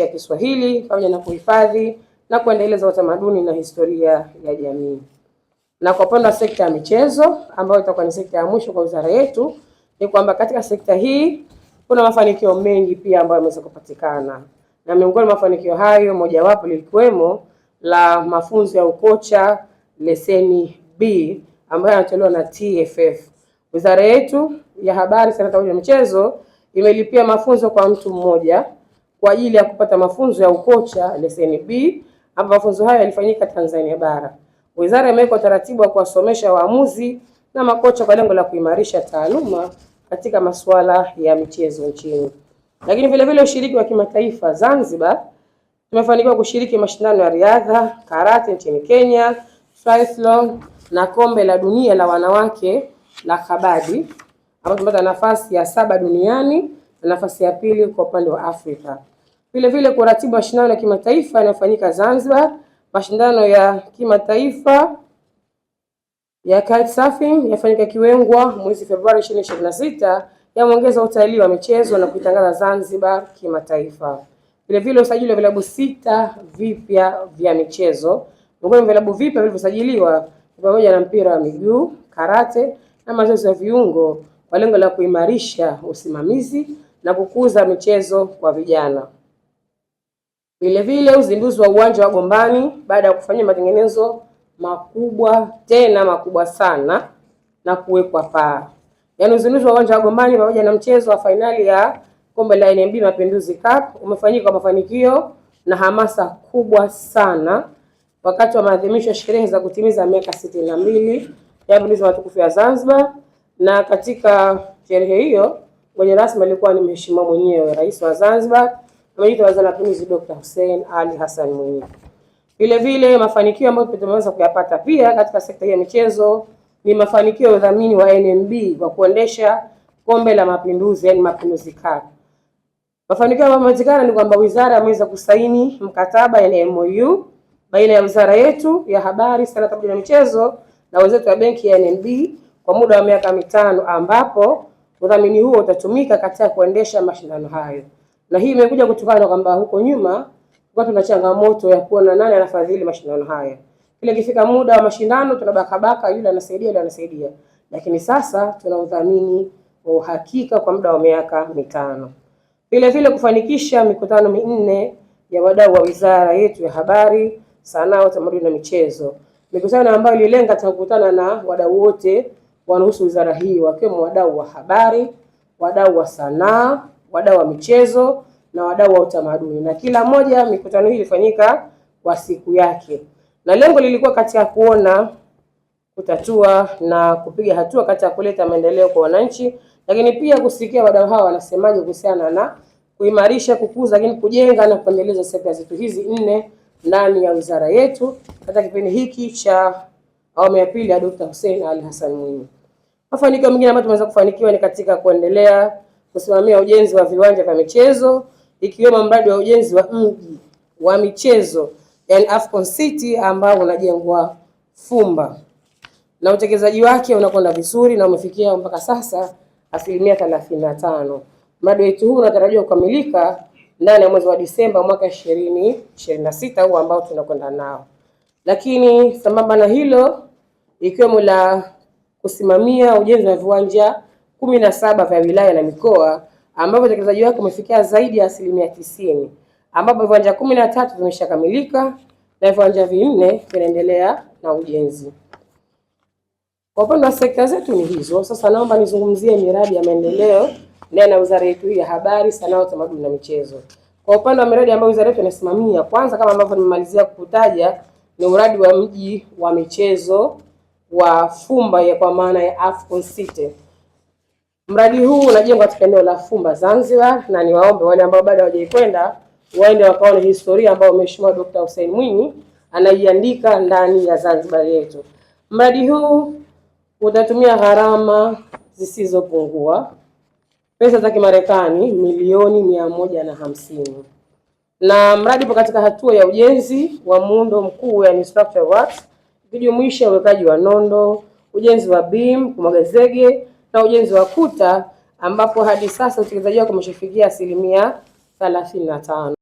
ya Kiswahili pamoja na kuhifadhi na kuendeleza utamaduni na historia ya jamii. Na kwa upande wa sekta ya michezo ambayo itakuwa ni sekta ya mwisho kwa wizara yetu, ni kwamba katika sekta hii kuna mafanikio mengi pia ambayo yameweza kupatikana. Na miongoni mwa mafanikio hayo mojawapo lilikiwemo la mafunzo ya ukocha leseni B ambayo yanatolewa na TFF. Wizara yetu ya Habari, Sanaa pamoja na Michezo imelipia mafunzo kwa mtu mmoja kwa ajili ya kupata mafunzo ya ukocha leseni B, ambapo mafunzo hayo yalifanyika Tanzania bara. Wizara imeweka utaratibu wa kuwasomesha waamuzi na makocha kwa lengo la kuimarisha taaluma katika masuala ya michezo nchini. Lakini vile vile ushiriki wa kimataifa. Zanzibar tumefanikiwa kushiriki mashindano ya riadha, karate nchini Kenya, triathlon na kombe la dunia la wanawake la kabadi, ambapo tumepata nafasi ya 7 duniani na nafasi ya 2 kwa upande wa Afrika. Vile vile kuratibu mashindano ya kimataifa yanayofanyika Zanzibar, mashindano ya kimataifa ya kitesurfing yafanyika Kiwengwa mwezi Februari 2026, yameongeza utalii wa michezo na kuitangaza Zanzibar kimataifa. Vile vile usajili wa vilabu 6 vipya vya michezo. Miongoni mwa vilabu vipya vilivyosajiliwa ni pamoja na mpira wa miguu, karate na mazoezi ya viungo kwa lengo la kuimarisha usimamizi na kukuza michezo kwa vijana. Vile vile uzinduzi wa uwanja wa Gombani baada ya kufanyia matengenezo makubwa sana na kuwekwa paa. Yaani uzinduzi wa uwanja wa Gombani pamoja na mchezo wa fainali ya kombe la NMB Mapinduzi Cup umefanyika kwa mafanikio na hamasa kubwa sana wakati wa maadhimisho ya sherehe za kutimiza miaka 62 ya Mapinduzi Matukufu ya Zanzibar. Na katika sherehe hiyo mwenye rasmi alikuwa ni Mheshimiwa mwenyewe Rais wa Zanzibar, Mwenyekiti wa Waziri wa Mapinduzi Dr. Hussein Ali Hassan Mwinyi. Vile vile mafanikio ambayo tumeweza kuyapata pia katika sekta ya michezo ni mafanikio ya udhamini wa NMB kwa kuendesha kombe la Mapinduzi, yani Mapinduzi Cup. Mafanikio ambayo yamepatikana ni kwamba wizara imeweza kusaini mkataba yani MOU baina ya wizara yetu ya Habari, Sanaa pamoja na Michezo na wenzetu wa benki ya NMB kwa muda wa miaka 5, ambapo udhamini huo utatumika katika kuendesha mashindano hayo. Na hii imekuja kutokana kwamba huko nyuma kwa tuna changamoto ya kuona nani anafadhili mashindano haya. Kile ikifika muda wa mashindano tunabakabaka, yule anasaidia. Lakini sasa tuna udhamini wa uhakika kwa muda wa miaka 5. Vile vile kufanikisha mikutano 4 ya wadau wa wizara yetu ya Habari, Sanaa, Utamaduni na Michezo. Mikutano ambayo ililenga kukutana na wadau wote wanaohusu wizara hii, wakiwemo wadau wa habari, wadau wa sanaa, wadau wa michezo na wadau wa utamaduni. Na kila moja mikutano hii ilifanyika kwa siku yake. Na lengo lilikuwa katika kuona, kutatua na kupiga hatua katika kuleta maendeleo kwa wananchi, lakini pia kusikia wadau hawa wanasemaje kuhusiana na kuimarisha, kukuza, lakini kujenga na kuendeleza sekta zetu hizi 4 ndani ya wizara yetu katika kipindi hiki cha awamu ya pili ya Dr. Hussein Ali Hassan Mwinyi. Mafanikio mengine ambayo tumeweza kufanikiwa ni katika kuendelea kusimamia ujenzi wa viwanja vya michezo, ikiwemo mradi wa ujenzi wa mji wa michezo yani Afcon City ambao unajengwa Fumba. Na utekelezaji wake unakwenda vizuri na umefikia mpaka sasa 35%. Mradi wetu huu unatarajiwa kukamilika ndani ya mwezi wa Disemba mwaka 2026 huu ambao tunakwenda nao. Lakini sambamba na hilo, ikiwemo la kusimamia ujenzi wa viwanja 17 vya wilaya na mikoa ambapo utekelezaji wake umefikia zaidi ya 90%, ambapo viwanja 13 vimeshakamilika na viwanja 4 vinaendelea na ujenzi. Kwa upande wa sekta zetu ni hizo. Sasa naomba nizungumzie miradi ya maendeleo ndani ya wizara yetu ya Habari, Sanaa, Utamaduni na Michezo. Kwa upande wa miradi ambayo wizara yetu inasimamia, kwanza kama ambavyo nimemalizia kukutaja ni mradi wa mji wa michezo wa Fumba ya kwa maana ya Afcon City. Mradi huu unajengwa katika eneo la Fumba Zanzibar, na niwaombe wale ambao bado hawajaikwenda waende wakaone historia ambayo Mheshimiwa Dr. Hussein Mwinyi anaiandika ndani ya Zanzibar yetu. Mradi huu utatumia gharama zisizopungua pesa za Kimarekani milioni 150. Na mradi upo katika hatua ya ujenzi wa muundo mkuu yani structural works, ikijumuisha uwekaji wa nondo, ujenzi wa beam, kumwaga zege na ujenzi wa kuta, ambapo hadi sasa utekelezaji wake umeshafikia 35%.